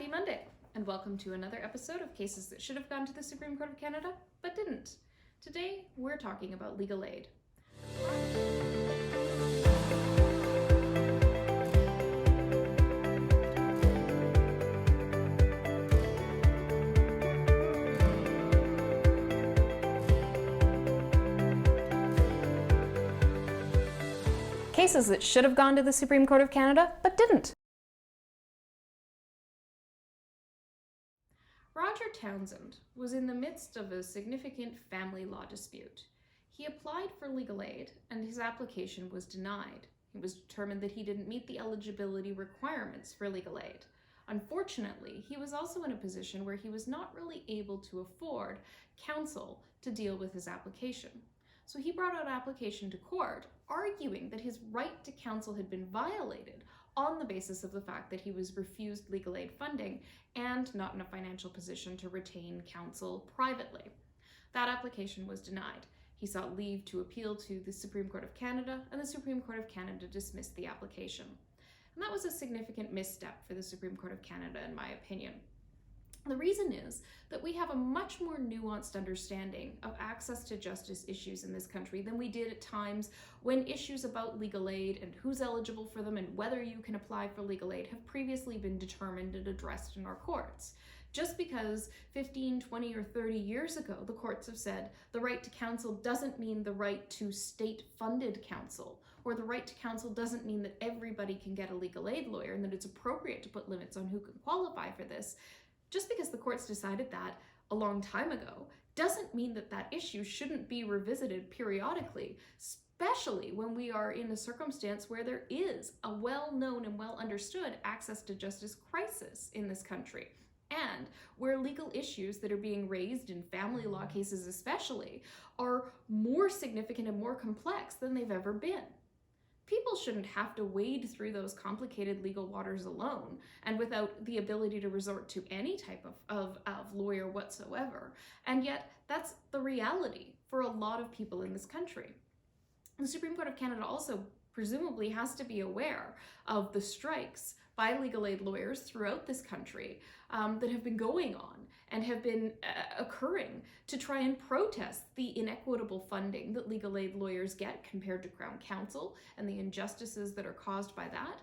Happy Monday, and welcome to another episode of Cases That Should Have Gone to the Supreme Court of Canada, but didn't. Today, we're talking about legal aid. Cases that should have gone to the Supreme Court of Canada, but didn't. Roger Townsend was in the midst of a significant family law dispute. He applied for legal aid, and his application was denied. It was determined that he didn't meet the eligibility requirements for legal aid. Unfortunately, he was also in a position where he was not really able to afford counsel to deal with his application. So he brought out an application to court, arguing that his right to counsel had been violated on the basis of the fact that he was refused legal aid funding and not in a financial position to retain counsel privately. That application was denied. He sought leave to appeal to the Supreme Court of Canada, and the Supreme Court of Canada dismissed the application. And that was a significant misstep for the Supreme Court of Canada, in my opinion. The reason is that we have a much more nuanced understanding of access to justice issues in this country than we did at times when issues about legal aid and who's eligible for them and whether you can apply for legal aid have previously been determined and addressed in our courts. Just because 15, 20, or 30 years ago the courts have said the right to counsel doesn't mean the right to state-funded counsel, or the right to counsel doesn't mean that everybody can get a legal aid lawyer and that it's appropriate to put limits on who can qualify for this. Just because the courts decided that a long time ago doesn't mean that that issue shouldn't be revisited periodically, especially when we are in a circumstance where there is a well-known and well-understood access to justice crisis in this country, and where legal issues that are being raised in family law cases especially are more significant and more complex than they've ever been. People shouldn't have to wade through those complicated legal waters alone and without the ability to resort to any type of lawyer whatsoever. And yet, that's the reality for a lot of people in this country. The Supreme Court of Canada also presumably has to be aware of the strikes by legal aid lawyers throughout this country that have been going on and have been occurring to try and protest the inequitable funding that legal aid lawyers get compared to Crown Counsel and the injustices that are caused by that.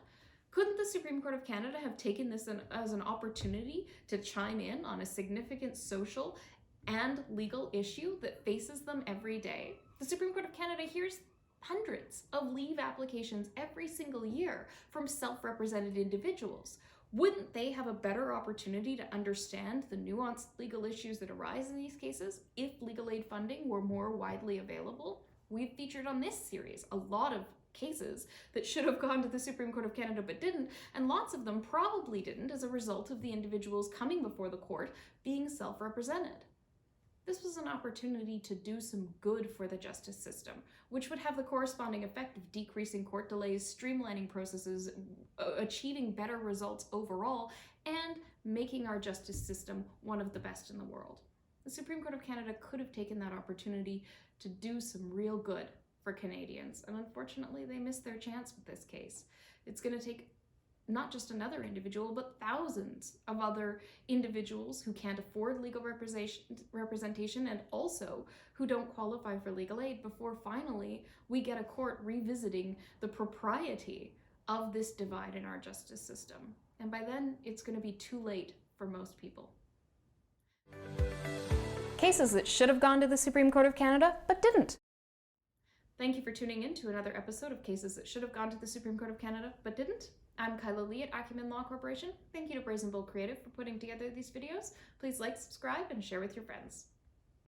Couldn't the Supreme Court of Canada have taken this as an opportunity to chime in on a significant social and legal issue that faces them every day? The Supreme Court of Canada hears hundreds of leave applications every single year from self-represented individuals. Wouldn't they have a better opportunity to understand the nuanced legal issues that arise in these cases if legal aid funding were more widely available? We've featured on this series a lot of cases that should have gone to the Supreme Court of Canada but didn't, and lots of them probably didn't as a result of the individuals coming before the court being self-represented. This was an opportunity to do some good for the justice system, which would have the corresponding effect of decreasing court delays, streamlining processes, achieving better results overall, and making our justice system one of the best in the world. The Supreme Court of Canada could have taken that opportunity to do some real good for Canadians, and unfortunately they missed their chance with this case. It's going to take not just another individual, but thousands of other individuals who can't afford legal representation and also who don't qualify for legal aid before finally we get a court revisiting the propriety of this divide in our justice system. And by then, it's going to be too late for most people. Cases that should have gone to the Supreme Court of Canada, but didn't. Thank you for tuning in to another episode of Cases That Should Have Gone to the Supreme Court of Canada, but didn't. I'm Kyla Lee at Acumen Law Corporation. Thank you to Brazen Bull Creative for putting together these videos. Please like, subscribe, and share with your friends.